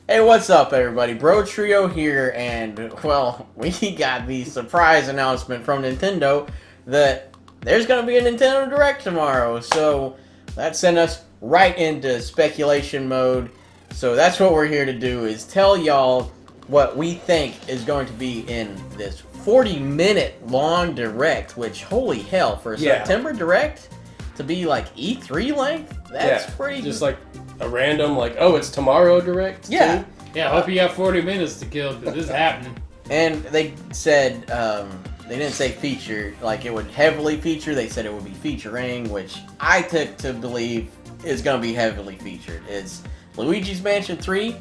Hey, what's up, everybody? Brotrio here, and, well, we got the surprise announcement from Nintendo that there's going to be a Nintendo Direct tomorrow, so that sent us right into speculation mode. So that's what we're here to do, is tell y'all what we think is going to be in this 40-minute long Direct, which, holy hell, for a September Direct to be like E3 length, that's pretty just like a random, like, oh, it's tomorrow Direct? Yeah. Too? Yeah, I hope you got 40 minutes to kill, because this is happening. And they said, they didn't say feature, like it would heavily feature, they said it would be featuring, which I took to believe is going to be heavily featured. It's Luigi's Mansion 3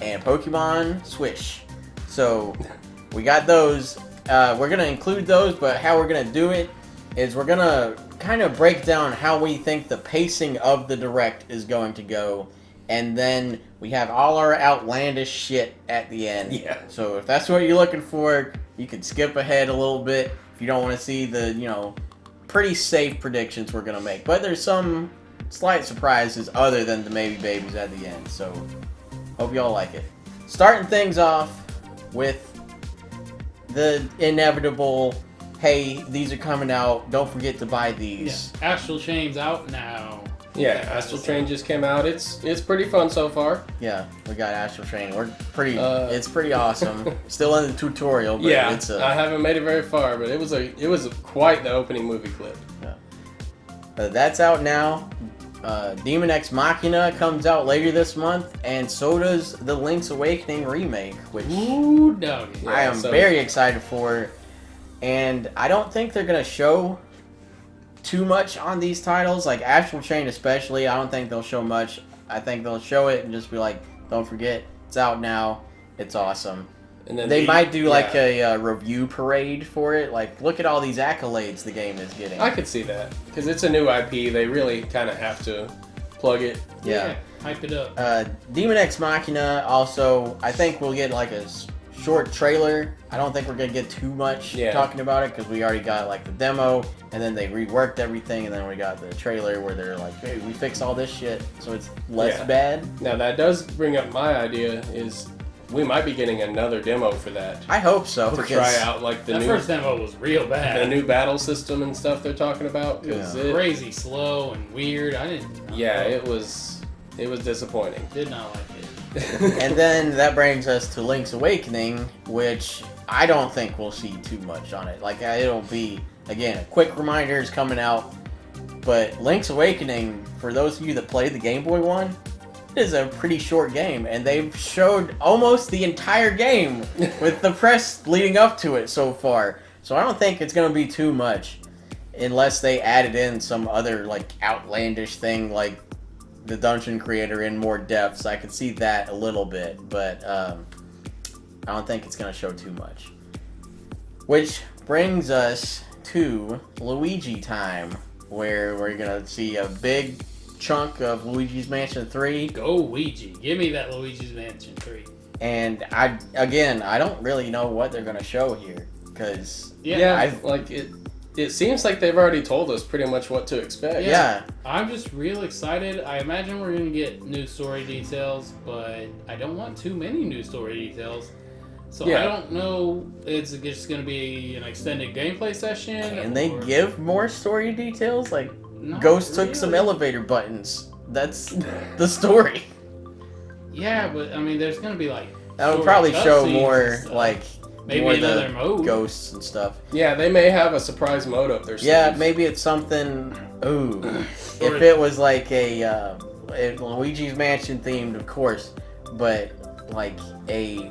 and Pokemon Swish. So, we got those. We're going to include those, but how we're going to do it is we're going to kind of break down how we think the pacing of the Direct is going to go. And then we have all our outlandish shit at the end. Yeah. So if that's what you're looking for, you can skip ahead a little bit if you don't want to see the, pretty safe predictions we're going to make. But there's some slight surprises other than the maybe babies at the end. So hope y'all like it. Starting things off with the inevitable, hey, these are coming out, don't forget to buy these. Yeah. Astral Chain's out now. Yeah, Astral Chain just came out. It's pretty fun so far. Yeah, we got Astral Chain. We're pretty. It's pretty awesome. Still in the tutorial, but yeah, it's I haven't made it very far, but it was quite the opening movie clip. Yeah. That's out now. Demon X Machina comes out later this month, and so does the Link's Awakening remake, which Ooh, doggy. I am very excited for. And I don't think they're gonna show too much on these titles, like Astral Chain especially. I don't think they'll show much. I think they'll show it and just be like, don't forget, it's out now, it's awesome. And then they might do like a review parade for it, like, look at all these accolades the game is getting. I could see that, because it's a new IP, they really kind of have to plug it. Yeah, hype it up. Demon X Machina also, I think we'll get like a short trailer. I don't think we're gonna get too much talking about it, because we already got like the demo, and then they reworked everything, and then we got the trailer where they're like, hey, we fixed all this shit, so it's less bad. Now that does bring up my idea, is we might be getting another demo for that. I hope so. To try out like the new first demo was real bad. The new battle system and stuff they're talking about. Crazy slow and weird. I didn't. Yeah, it was disappointing. Did not like it. And then that brings us to Link's Awakening, which I don't think we'll see too much on it. Like, it'll be, again, a quick reminder is coming out. But Link's Awakening, for those of you that played the Game Boy one, is a pretty short game. And they've showed almost the entire game with the press leading up to it so far. So I don't think it's going to be too much. Unless they added in some other, like, outlandish thing, like the dungeon creator in more depths. I could see that a little bit, but I don't think it's going to show too much. Which brings us to Luigi time, where we're going to see a big chunk of Luigi's Mansion 3. Go Ouija. Give me that Luigi's Mansion 3. And I don't really know what they're going to show here, because it seems like they've already told us pretty much what to expect. Yeah. I'm just real excited. I imagine we're going to get new story details, but I don't want too many new story details. So I don't know, it's just going to be an extended gameplay session? Can they give more story details? Like, Ghost took some elevator buttons. That's the story. Yeah, but I mean, there's going to be like... That would probably show more, like... Maybe more another the mode. Ghosts and stuff. Yeah, they may have a surprise mode up their sleeves. Yeah, maybe it's something... Ooh. If it was like a Luigi's Mansion themed, of course, but like a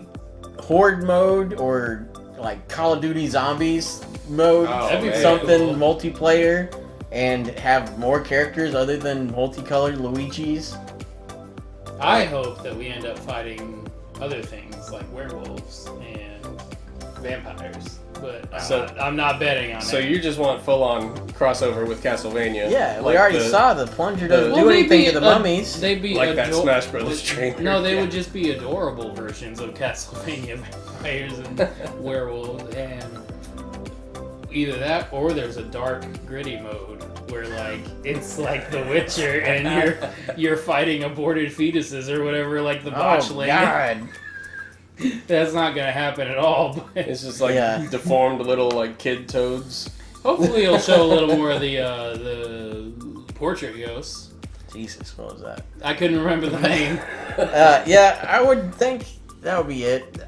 Horde mode or like Call of Duty Zombies mode, something cool. Multiplayer, and have more characters other than multicolored Luigi's. I hope that we end up fighting other things like werewolves and vampires, but I'm not betting on it. So you just want full-on crossover with Castlevania? Yeah, we already saw the plunger doesn't do anything to the mummies. They'd be like that Smash Brothers trailer. No, they would just be adorable versions of Castlevania vampires and werewolves, and either that or there's a dark, gritty mode where like it's like The Witcher and you're fighting aborted fetuses or whatever, like the botchling. God. That's not gonna happen at all. But It's just like deformed little like kid toads. hopefully it'll show a little more of the portrait ghosts. Jesus, what was that? I couldn't remember the name. Yeah, I would think that would be it.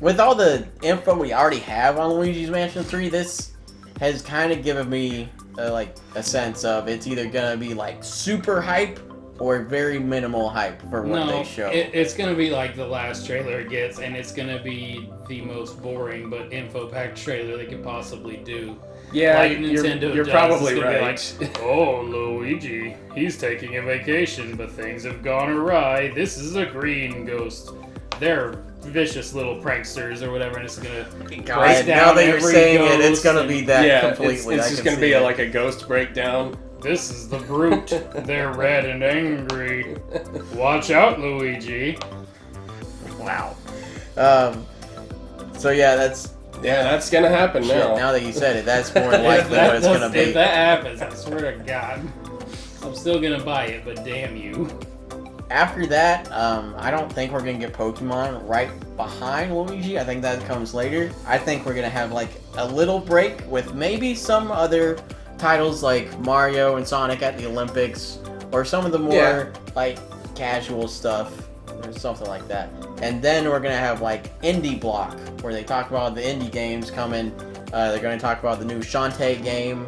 With all the info we already have on Luigi's Mansion 3, this has kind of given me a sense of it's either gonna be like super hype or very minimal hype for what they show. It's gonna be like the last trailer it gets, and it's gonna be the most boring but info-packed trailer they could possibly do. Yeah, like Nintendo you're does. probably It's gonna right. be like, oh, Luigi, he's taking a vacation, but things have gone awry. This is a green ghost. They're vicious little pranksters or whatever, and it's gonna break down now that you're every saying ghost it, it's gonna be that completely. It's just gonna be like a ghost breakdown. This is the brute. They're red and angry. Watch out, Luigi. Wow. So yeah, that's gonna happen shit, now. Now that you said it, that's more likely what it's gonna be. If that happens, I swear to God, I'm still gonna buy it, but damn you. After that, I don't think we're gonna get Pokemon right behind Luigi. I think that comes later. I think we're gonna have like a little break with maybe some other titles like Mario and Sonic at the Olympics, or some of the more like casual stuff, or something like that. And then we're gonna have like indie block where they talk about the indie games coming. They're gonna talk about the new Shantae game.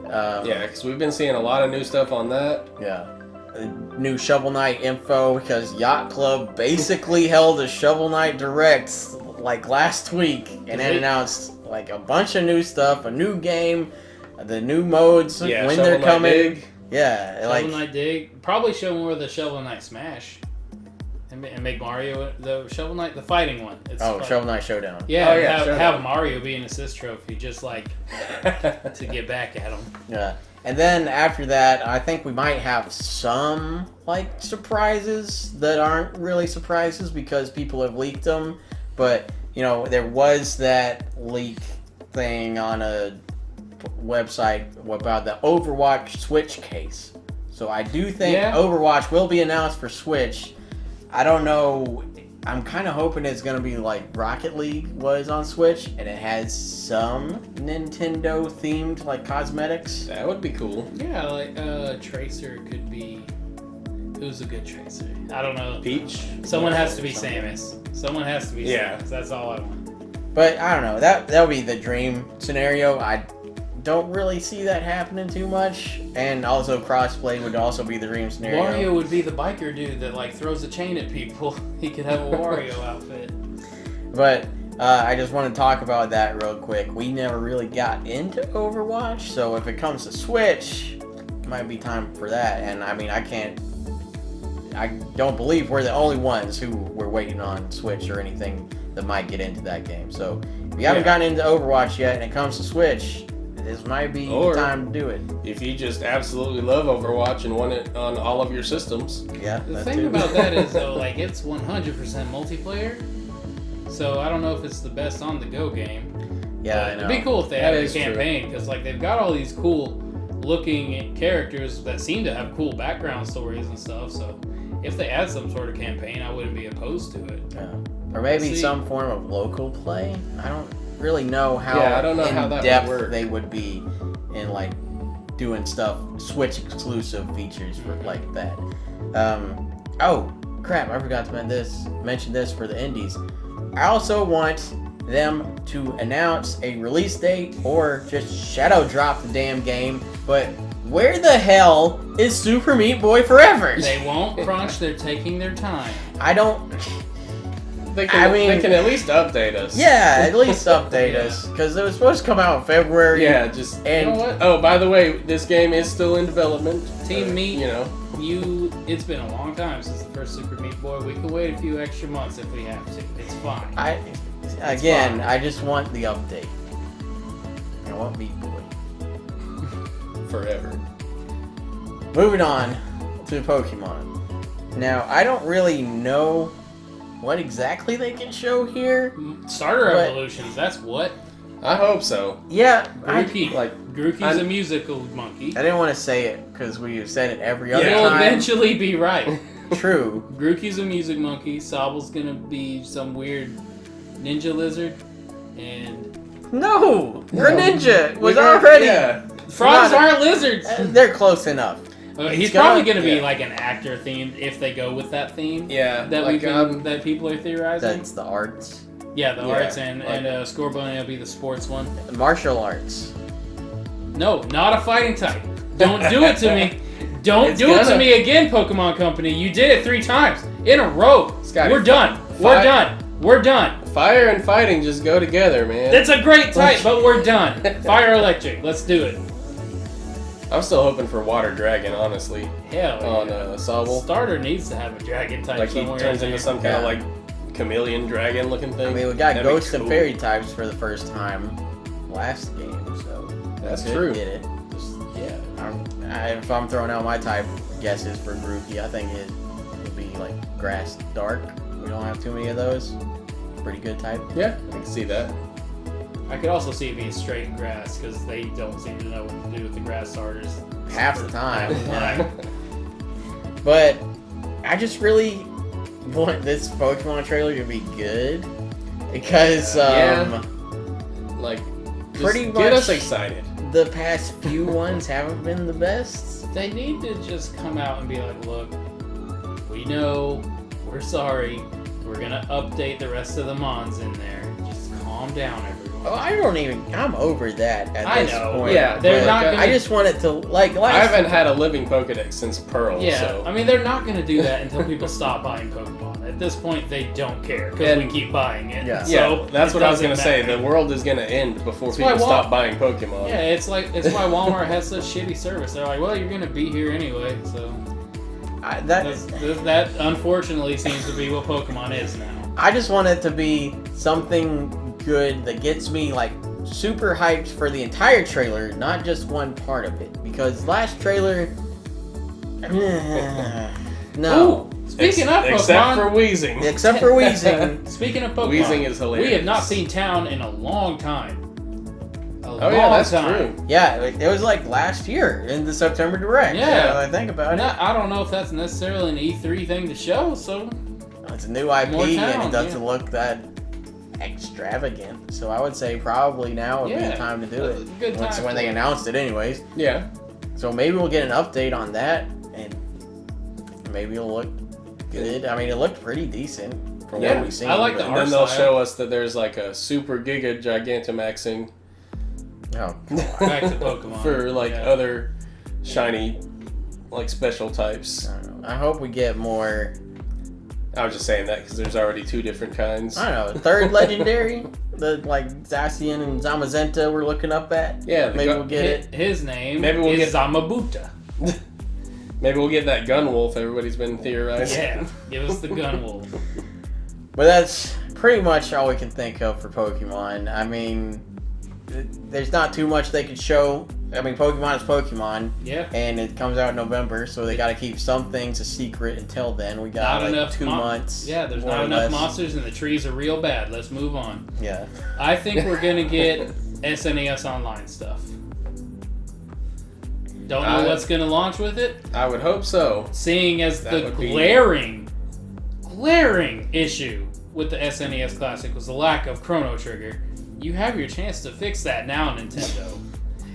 Because we've been seeing a lot of new stuff on that. Yeah. New Shovel Knight info, because Yacht Club basically held a Shovel Knight Direct like last week and then announced like a bunch of new stuff, a new game, the new modes when Shovel they're Knight coming. Dig. Yeah, Shovel Knight Dig. Probably show more of the Shovel Knight Smash. And make Mario the Shovel Knight, the fighting one. It's fun. Shovel Knight Showdown. Yeah, have Mario be an assist trophy, just like to get back at him. Yeah. And then after that, I think we might have some like surprises that aren't really surprises because people have leaked them. But you know, there was that leak thing on a website about the Overwatch Switch case. So I do think Overwatch will be announced for Switch. I don't know. I'm kind of hoping it's going to be like Rocket League was on Switch, and it has some Nintendo-themed like cosmetics. That would be cool. Yeah, like Tracer could be. Who's a good Tracer? I don't know. Peach? Someone has to be Samus. Someone has to be Samus. That's all I want. But I don't know. That would be the dream scenario. I don't really see that happening too much. And also crossplay would also be the dream scenario. Wario would be the biker dude that like throws a chain at people. He could have a Wario outfit. But I just want to talk about that real quick. We never really got into Overwatch, so if it comes to Switch, it might be time for that. And I mean, I don't believe we're the only ones who were waiting on Switch or anything that might get into that game. So if you haven't gotten into Overwatch yet and it comes to Switch, this might be the time to do it. If you just absolutely love Overwatch and want it on all of your systems. Yeah. The thing about that is though, like it's 100% multiplayer. So I don't know if it's the best on the go game. Yeah, I know. It'd be cool if they had a campaign because like they've got all these cool looking characters that seem to have cool background stories and stuff. So if they add some sort of campaign, I wouldn't be opposed to it. Yeah. Or maybe some form of local play. I don't really know how how that depth would work. they would be in like doing stuff Switch exclusive features for like that. Oh crap! I forgot to mention this for the indies. I also want them to announce a release date or just shadow drop the damn game. But where the hell is Super Meat Boy Forever? They won't crunch. They're taking their time. I don't. They can at least update us. Yeah, at least update us, because it was supposed to come out in February. Yeah, you know what? Oh, by the way, this game is still in development. Team Meat, you know, it's been a long time since the first Super Meat Boy. We can wait a few extra months if we have to. It's fine. I just want the update. I want Meat Boy. Forever. Moving on to Pokemon. Now, I don't really know what exactly they can show here. Starter evolutions, that's what. I hope so. Yeah, Grookey's a musical monkey. I didn't want to say it because we've said it every other He'll time. eventually be right. True. Grookey's a music monkey. Sobble's gonna be some weird ninja lizard, and No, Greninja was already. Yeah. frogs Not- aren't lizards. They're close enough. He's gonna- probably gonna be yeah. like an actor themed if they go with that theme. Yeah. That like, that people are theorizing. That's the arts, Yeah, the Yeah, arts and like- Scorbunny will be the sports one. martial arts. No, not a fighting type. Don't do it to me. Don't It's do it to gonna- me again, Pokemon Company. You did it 3 times in a row. Scotty, We're done. We're done. We're done. Fire and fighting just go together, man. That's a great type, but we're done. Fire electric. Let's do it. I'm still hoping for Water Dragon, honestly, Hell on yeah. Sobble. Starter needs to have a dragon type Like he somewhere. turns in into there. some kind of like chameleon dragon looking thing. I mean, we got That'd be ghost and cool. fairy types for the first time last game, so That's we could true. Get it. Just, Yeah. if I'm throwing out my type guesses for Grookey, I think it would be like grass dark. We don't have too many of those. Pretty good type. Yeah, I can see that. I could also see it being straight grass because they don't seem to know what to do with the grass starters. Half the time. Right. But I just really want this Pokemon trailer to be good because Yeah. Like, just Pretty get much- us excited. the past few ones haven't been the best. They need to just come out and be like, look, we know, we're sorry, we're gonna update the rest of the Mons in there. Just calm down, everyone. Oh, I'm over that at I this know. point. Yeah, They're But not gonna. I just want it to like I last. haven't had a living Pokedex since Pearl, Yeah, so I mean, they're not gonna do that until people stop buying Pokemon. At this point, they don't care because we And- keep buying it. Yeah. So yeah, that's it what I was doesn't gonna say. matter. The world is gonna end before That's why people Wal- stop buying Pokemon. Yeah, it's why Walmart has such shitty service. They're like, well, you're gonna be here anyway, so that unfortunately seems to be what Pokemon is now. I just want it to be something good that gets me like super hyped for the entire trailer, not just one part of it. Because last trailer, no. Ooh, speaking of Pokemon, Except for Weezing. Except for Weezing. speaking of Pokemon, Weezing is hilarious. we have not seen Town in a long time. Oh yeah, that's time. true. Yeah, it was like last year in the September Direct. Yeah. Now that I think about it. I don't know if that's necessarily an E3 thing to show, so It's a new IP More and town, it doesn't yeah. look that extravagant. So I would say probably now would be Yeah, the time to do that's it. a good That's time when for they it. announced it anyways. Yeah. So maybe we'll get an update on that and maybe it'll look good. I mean, it looked pretty decent from Yeah, what we've seen. I like but- the And art then they'll style. show us that there's like a Super Giga Gigantamaxing Oh, back to Pokemon. for like Yeah. other shiny, like special types. I don't know. I hope we get more. I was just saying that because there's already 2 different kinds. I don't know. Third legendary, the like Zacian and Zamazenta we're looking up at. Yeah, Maybe we'll get it. His name Maybe we'll is get- Zamabuta. Maybe we'll get that Gunwolf everybody's been theorizing. Yeah, give us the Gunwolf. But that's pretty much all we can think of for Pokemon. I mean, there's not too much they could show. I mean, Pokemon is Pokemon, Yeah. and it comes out in November, so they got to keep some things a secret until then. We got Not like enough 2 months. Yeah, there's more not or enough less. monsters and the trees are real bad. Let's move on. Yeah. I think we're gonna get SNES Online stuff. Don't know what's gonna launch with it. I would hope so. Seeing as That the would be- glaring issue with the SNES Classic was the lack of Chrono Trigger. You have your chance to fix that now, Nintendo.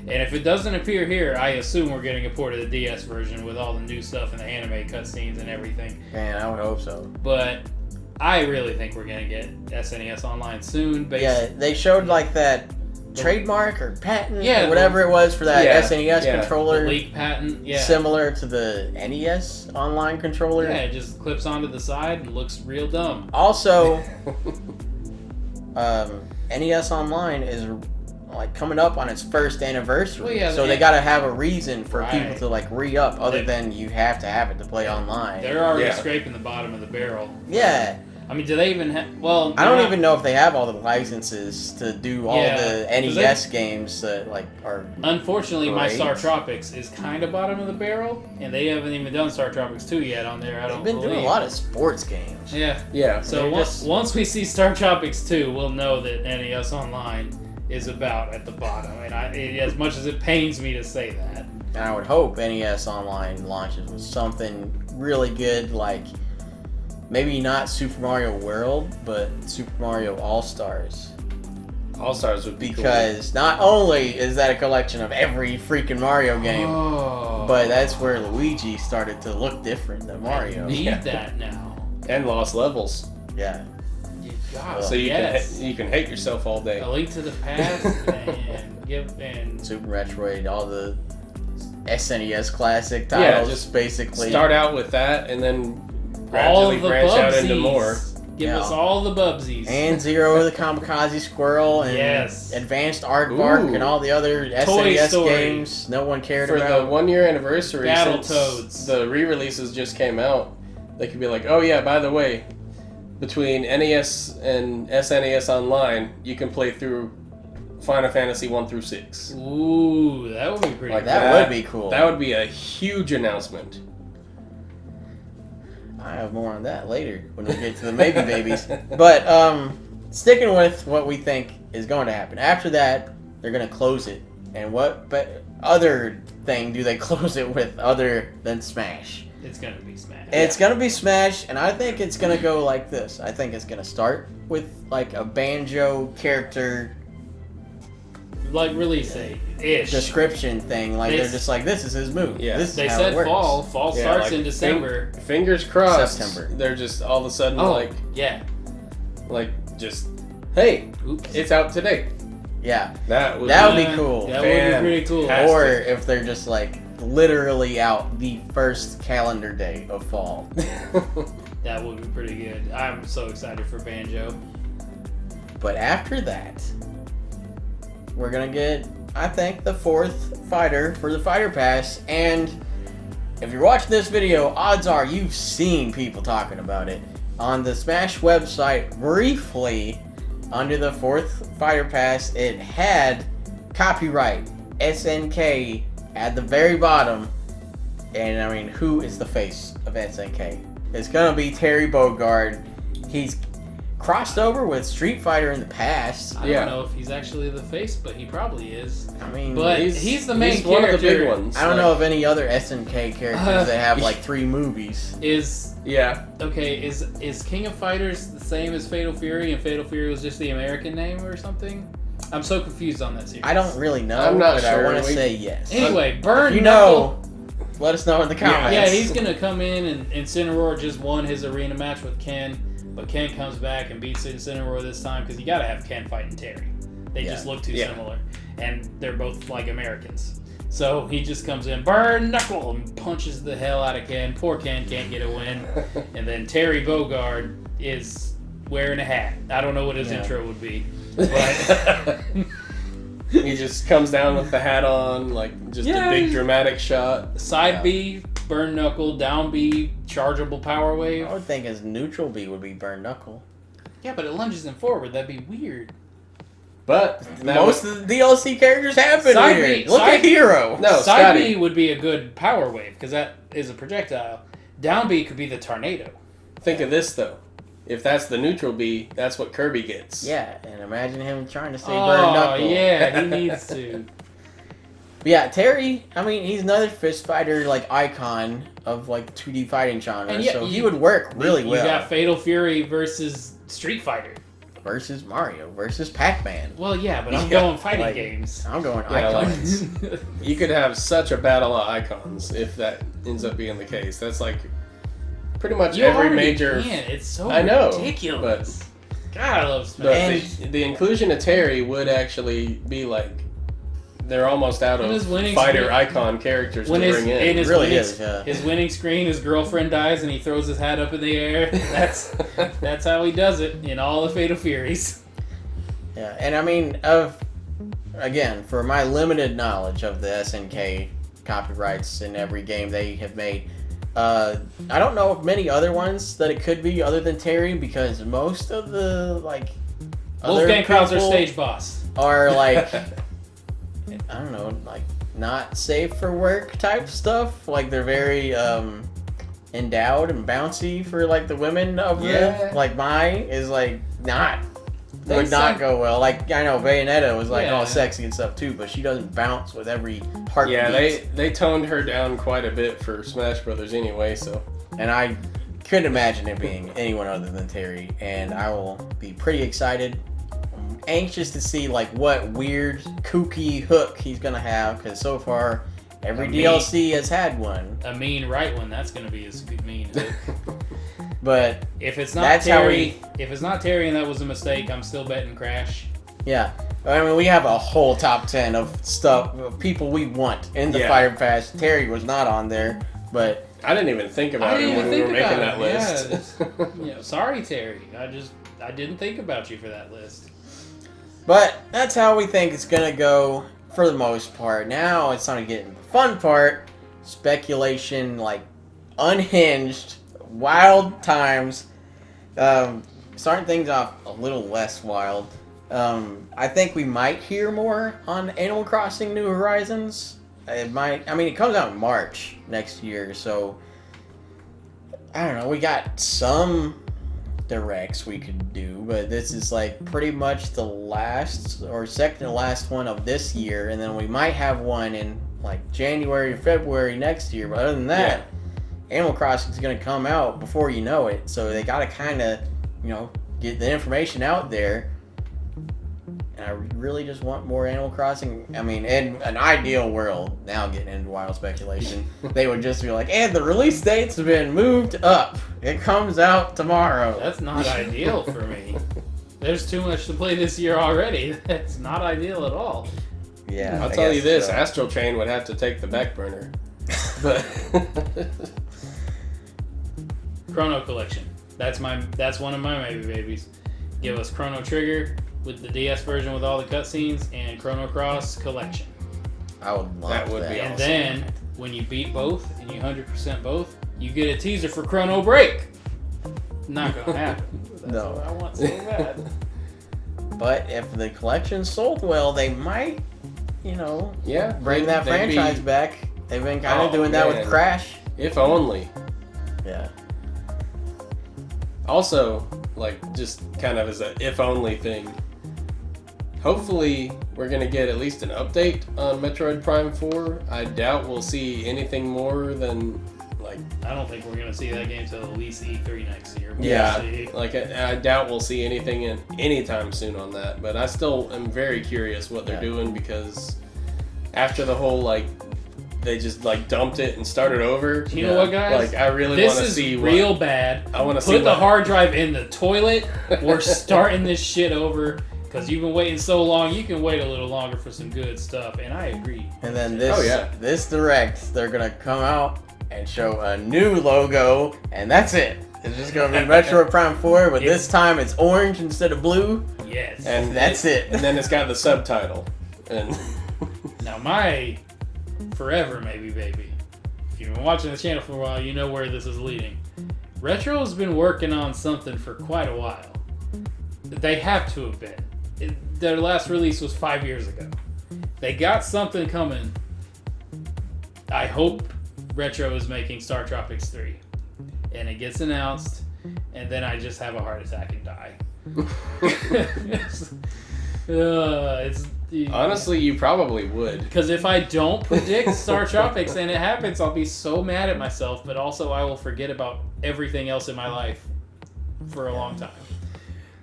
And if it doesn't appear here, I assume we're getting a port of the DS version with all the new stuff and the anime cutscenes and everything. Man, I would hope so. But I really think we're gonna get SNES Online soon. Yeah, they showed like that trademark or patent Yeah, or whatever it was for that Yeah, SNES yeah. the controller. leak patent. Yeah. Similar to the NES online controller. Yeah, it just clips onto the side and looks real dumb. Also, NES Online is like coming up on its first anniversary, Well, yeah, so they yeah. got to have a reason for Right. people to like re-up, other They- than you have to have it to play online. They're already Yeah. scraping the bottom of the barrel. Yeah, I mean, do they even have? Well, I don't they're even know if they have all the licenses to do all Yeah, the 'cause NES games that like are. Unfortunately, my Great. Star Tropics is kind of bottom of the barrel, and they haven't even done Star Tropics 2 yet on there. I They've don't been believe. doing a lot of sports games. Yeah. Yeah. So They're once, just- once we see Star Tropics 2, we'll know that NES Online is about at the bottom. And as much as it pains me to say that. And I would hope NES Online launches with something really good, like maybe not Super Mario World, but Super Mario All-Stars. All-Stars would be Because not only is that a collection of every freaking Mario game, but that's where Luigi started to look different than Mario. I need that now. And lost levels. Yeah. You got So you can hate yourself all day. A Link to the Past and Super Metroid, all the SNES classic titles, just basically. Start out with that and then all gradually the branch out into Bubsies. more. Give us all the Bubsies. And Zero the Kamikaze Squirrel and Advanced Aardvark and all the other SNES games no one cared For about. the 1 year anniversary, Battletoads. since the re-releases just came out, they could be like, oh yeah, by the way, between NES and SNES Online, you can play through Final Fantasy 1 through 6. Ooh, that would be pretty cool. That would be cool. That would be a huge announcement. I have more on that later when we get to the maybe babies. But sticking with what we think is going to happen. After that, they're going to close it. And what other thing do they close it with other than Smash? It's going to be Smash. It's going to be Smash, and I think it's going to go like this. I think it's going to start with like a Banjo character like release date-ish. description thing. Like they're just like, this is his move. Yeah. This is They how said it works. fall. Fall starts like in December. Fingers crossed. September. They're just all of a sudden yeah. just, hey, Oops. it's out today. Yeah. That would be cool. That would be pretty cool. Fantastic. Or if they're just like literally out the first calendar day of fall. That would be pretty good. I'm so excited for Banjo. But after that, we're gonna get, I think, the 4th fighter for the Fighter Pass. And if you're watching this video, odds are you've seen people talking about it. On the Smash website, briefly, under the 4th Fighter Pass, it had copyright SNK at the very bottom. And I mean, who is the face of SNK? It's gonna be Terry Bogard. He's crossed over with Street Fighter in the past. I don't know if he's actually the face, but he probably is. I mean, But he's the main he's character. one of the big ones. I don't know of any other SNK characters that have like 3 movies. Is King of Fighters the same as Fatal Fury, and Fatal Fury was just the American name or something? I'm so confused on that series. I don't really know. I'm not but sure. I want to say yes. Anyway, Burn If you Knuckle. know, let us know in the comments. Yeah, he's gonna come in, and Incineroar just won his arena match with Ken, but Ken comes back and beats Incineroar this time because you gotta have Ken fighting Terry. They just look too similar, and they're both like Americans. So he just comes in, Burn Knuckle, and punches the hell out of Ken. Poor Ken can't get a win, and then Terry Bogard is wearing a hat. I don't know what his intro would be, but He just comes down with the hat on, like just a big dramatic shot. Side B, Burn Knuckle, down B, chargeable power wave. I would think his neutral B would be Burn Knuckle. Yeah, but it lunges him forward. That'd be weird. But Most of the DLC characters have been Side weird. B- Look side- at Hero. No, Side Scotty. B would be a good power wave because that is a projectile. Down B could be the tornado. Think of this though. If that's the neutral B, that's what Kirby gets. Yeah, and imagine him trying to say Burn Knuckle. Oh yeah, he needs to. But yeah, Terry, I mean, he's another fist fighter like icon of like 2D fighting genre, And yeah, so he would work really well. You got Fatal Fury versus Street Fighter. Versus Mario versus Pac-Man. Well, yeah, but I'm going fighting like- games. I'm going Yeah, like- icons. You could have such a battle of icons if that ends up being the case. That's like pretty much You every already major. can. It's so I know, ridiculous. God, I love But Smash. the inclusion of Terry would actually be like they're almost out And his of winning fighter screen- icon characters When to his, bring in in. his really winning, is, yeah. his winning screen, his girlfriend dies and he throws his hat up in the air. That's how he does it in all the Fatal Furies. Yeah, and I mean, again, for my limited knowledge of the SNK copyrights in every game they have made, I don't know of many other ones that it could be other than Terry, because most of the like other Wolfgang Krauser people stage boss. are like I don't know, like not safe for work type stuff. Like they're very endowed and bouncy for like the women of Yeah. the like Mai is like not would not go well. Like, I know Bayonetta was like Yeah. all sexy and stuff too, but she doesn't bounce with every heartbeat. Yeah, they toned her down quite a bit for Smash Brothers anyway, so. And I couldn't imagine it being anyone other than Terry, and I will be pretty excited. I'm anxious to see like what weird, kooky hook he's gonna have, because so far every DLC has had one. A mean right one. That's gonna be his mean hook. But If it's not That's how Terry, if it's not Terry and that was a mistake, I'm still betting Crash. yeah, I mean, we have a whole top 10 of stuff, of people we want in the Yeah. Fighter Pass. Terry was not on there, but I didn't even think about it when we were making that list. Yeah, sorry, Terry. I didn't think about you for that list. that's how we think it's gonna go for the most part. Now it's time to get into the fun part, speculation, like unhinged, wild times. Starting things off a little less wild. I think we might hear more on Animal Crossing New Horizons. It might. I mean, it comes out in March next year, so I don't know. We got some directs we could do, but this is like pretty much the last or second to last one of this year, and then we might have one in like January or February next year. But other than that, Animal Crossing is going to come out before you know it, so they got to kind of, get the information out there. And I really just want more Animal Crossing. I mean, in an ideal world, now getting into wild speculation, they would just be like, and the release date's been moved up. It comes out tomorrow. That's not ideal for me. There's too much to play this year already. That's not ideal at all. Yeah, I'll I tell you guess this: so. Astral Chain would have to take the back burner. But Chrono Collection. That's one of my maybe babies. Give us Chrono Trigger with the DS version with all the cutscenes and Chrono Cross Collection. I would love That would be And awesome. then when you beat both and you 100% both, you get a teaser for Chrono Break. Not gonna happen. That's No. what I want so bad. But if the collection sold well, they might, yeah, bring that they'd be- franchise back. They've been kind of doing that with man. Crash. If only. Yeah. Also, like, just kind of as a if only thing, hopefully we're going to get at least an update on Metroid Prime 4. I doubt we'll see anything more than, like, I don't think we're gonna see that game till at least E3 next year. We'll yeah, see. like, I doubt we'll see anything anytime soon on that. But I still am very curious what they're doing, because after the whole, like, they just, like, dumped it and started over. You know what, guys? Like, I really This want to is see real bad. I want to see Put the what- hard drive in the toilet. We're starting this shit over because you've been waiting so long. You can wait a little longer for some good stuff, and I agree. And then Oh, this direct, they're gonna come out and show a new logo, and that's it. It's just gonna be Metroid Prime 4, but this time it's orange instead of blue, Yes. and that's it. And then it's got the subtitle. And Now my forever maybe baby. If you've been watching the channel for a while, you know where this is leading. Retro's been working on something for quite a while. They have to have been. Their last release was 5 years ago. They got something coming. I hope Retro is making Star Tropics 3. And it gets announced, and then I just have a heart attack and die. It's honestly, you probably would. because if I don't predict Star Tropics and it happens, I'll be so mad at myself, but also I will forget about everything else in my life for a long time.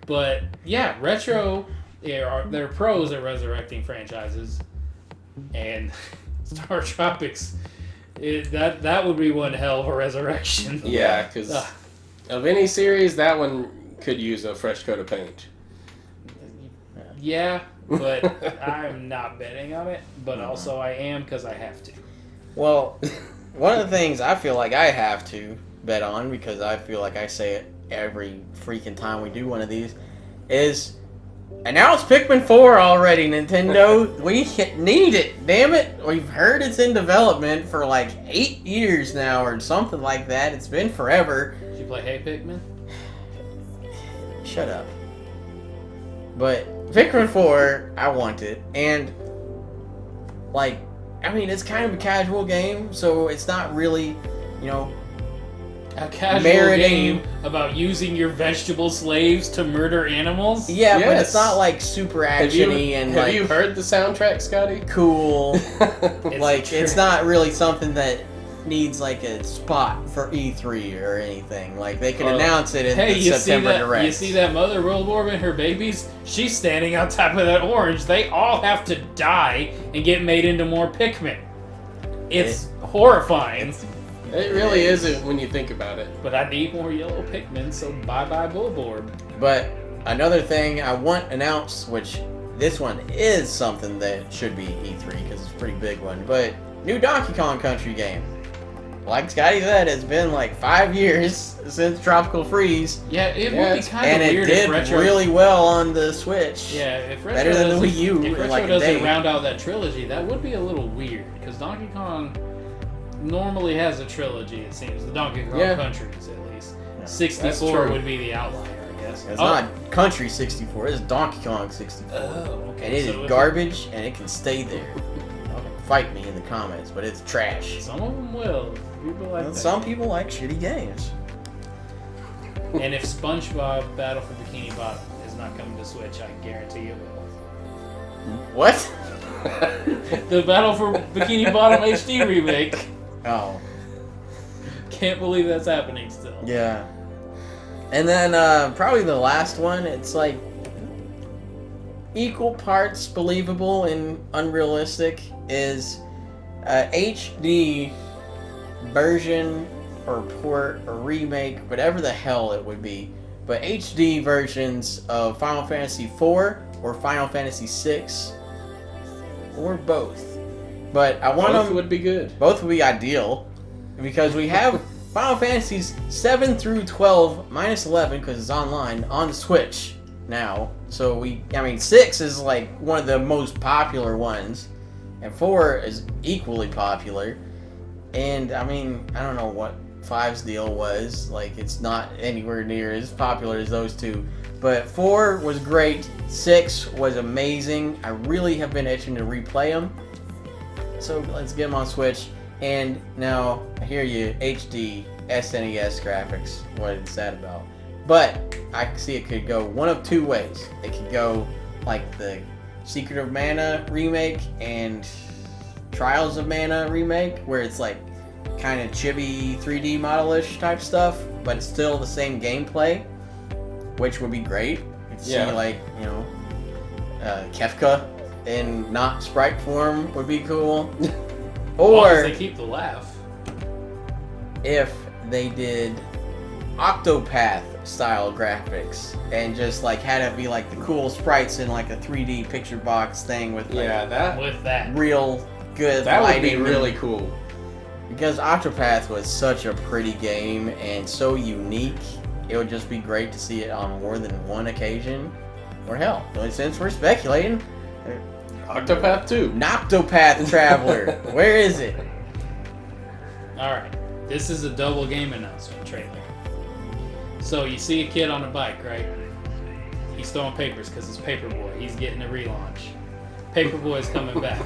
But yeah, Retro, they're pros at resurrecting franchises, and Star Tropics, that would be one hell of a resurrection. Yeah, because of any series, that one could use a fresh coat of paint. Yeah, but I'm not betting on it, but also I am because I have to. Well, one of the things I feel like I have to bet on, because I feel like I say it every freaking time we do one of these, is announce Pikmin 4 already, Nintendo. We need it, damn it. We've heard it's in development for like 8 years now or something like that. It's been forever. Did you play Hey Pikmin? Shut up. But Pikmin 4, I want it. And, like, I mean, it's kind of a casual game, so it's not really, A casual meriting game about using your vegetable slaves to murder animals? Yeah, but Yes. it's not like super actiony and have like you heard the soundtrack, Scotty? cool. It's Like a it's trick. not really something that needs like a spot for E3 or anything. Like they could announce it in Hey, the you September see that? Direct. You see that mother world orb and her babies? She's standing on top of that orange. They all have to die and get made into more Pikmin. It's horrifying. It really isn't when you think about it. But I need more yellow Pikmin, so bye-bye Bulborb. But another thing I want announced, which this one is something that should be E3 because it's a pretty big one, but new Donkey Kong Country game. Like Scotty said, it's been like 5 years since Tropical Freeze, Yeah, it Yeah, would be kind of and it weird did if Retro... really well on the Switch. Yeah, if Retro Better than the doesn't- Wii U If in Retro like a doesn't day. round out that trilogy, that would be a little weird. Because Donkey Kong normally has a trilogy, it seems. The Donkey Kong Yeah. Countries, at least. Yeah, 64 true. would be the outlier, I guess. It's not Country 64, it's Donkey Kong 64. Oh, okay. And it So is if garbage, and it can stay there. Y'all can fight me in the comments, but it's trash. Some of them will. People like that. Some people like shitty games. And if SpongeBob Battle for Bikini Bottom is not coming to Switch, I guarantee it will. What? The Battle for Bikini Bottom HD remake. Oh. Can't believe that's happening still. Yeah. And then probably the last one, it's like equal parts believable and unrealistic, is HD version or port or remake, whatever the hell it would be, but HD versions of Final Fantasy IV or Final Fantasy VI or both. But I want Both them. would be good. Both would be ideal because we have Final Fantasies 7 through 12 minus 11 because it's online on the Switch now. So 6 is like one of the most popular ones, and 4 is equally popular. And I don't know what 5's deal was. Like, it's not anywhere near as popular as those two. But 4 was great. 6 was amazing. I really have been itching to replay them. So let's get them on Switch. And now, I hear you, HD, SNES graphics. What is that about? But I see it could go one of two ways. It could go like the Secret of Mana remake and Trials of Mana remake, where it's like kind of chibi 3D model-ish type stuff, but it's still the same gameplay, which would be great. You'd see Kefka in not sprite form would be cool. As long as Or they keep the laugh. if they did Octopath style graphics and just like had it be like the cool sprites in like a 3D picture box thing with like With that. real good that would lighting. be really cool. Because Octopath was such a pretty game and so unique, it would just be great to see it on more than one occasion. Or hell, since we're speculating, Octopath 2. Noctopath Traveler, where is it? Alright. This is a double game announcement trailer. So you see a kid on a bike, right? He's throwing papers because it's Paperboy. He's getting a relaunch. Paperboy's coming back.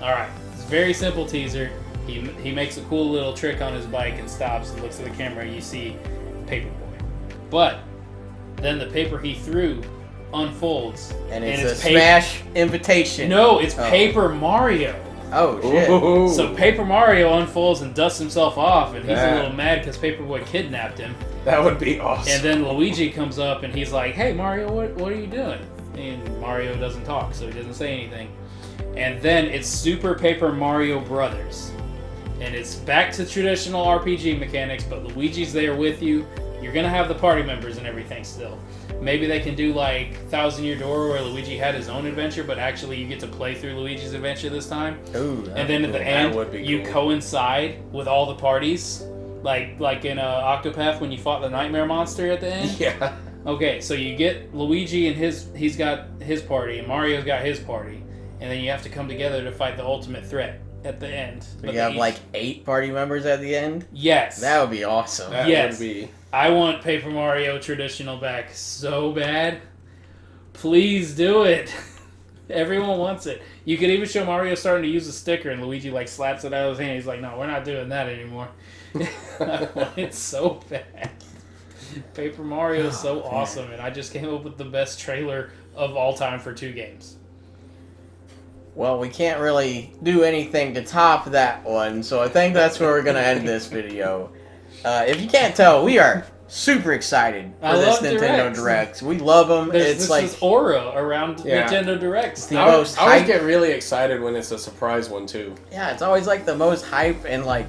Alright. It's a very simple teaser. He makes a cool little trick on his bike and stops and looks at the camera. You see Paperboy. But then the paper he threw unfolds. And it's a Smash invitation. No, it's Paper Mario. Oh, shit. Ooh. So Paper Mario unfolds and dusts himself off, and he's That- a little mad because Paperboy kidnapped him. That would be awesome. And then Luigi comes up and he's like, "Hey Mario, what are you doing?" And Mario doesn't talk, so he doesn't say anything. And then it's Super Paper Mario Brothers, and it's back to traditional RPG mechanics, but Luigi's there with you. You're gonna have the party members and everything still. Maybe they can do like Thousand Year Door where Luigi had his own adventure, but actually you get to play through Luigi's adventure this time. Ooh, And then at the That end, would be you cool. coincide with all the parties, like in Octopath when you fought the Nightmare Monster at the end. Yeah. Okay, so you get Luigi and he's got his party, and Mario's got his party, and then you have to come together to fight the ultimate threat at the end. So But you have they like each- 8 party members at the end? yes, That would be awesome. That Yes. would be. I want Paper Mario traditional back so bad. Please do it. Everyone wants it. You could even show Mario starting to use a sticker, and Luigi like slaps it out of his hand. He's like, "No, we're not doing that anymore." I want it so bad. Paper Mario is so Oh, man. awesome, and I just came up with the best trailer of all time for 2 games. Well, we can't really do anything to top that one, so I think that's where we're going to end this video. If you can't tell, we are super excited for I this love Nintendo Directs. Directs. We love them. There's It's this aura around Yeah. Nintendo Directs. The I most always hype. get really excited when it's a surprise one too. Yeah, it's always like the most hype and like,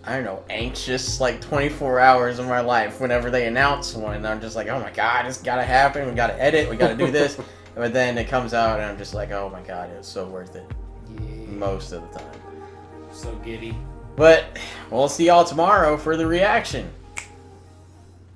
I don't know, anxious like 24 hours of my life whenever they announce one. I'm just like, oh my god, it's gotta happen. We gotta edit. We gotta do this. But then it comes out and I'm just like, oh my god, it's so worth it. Yeah. Most of the time. So giddy. But we'll see y'all tomorrow for the reaction.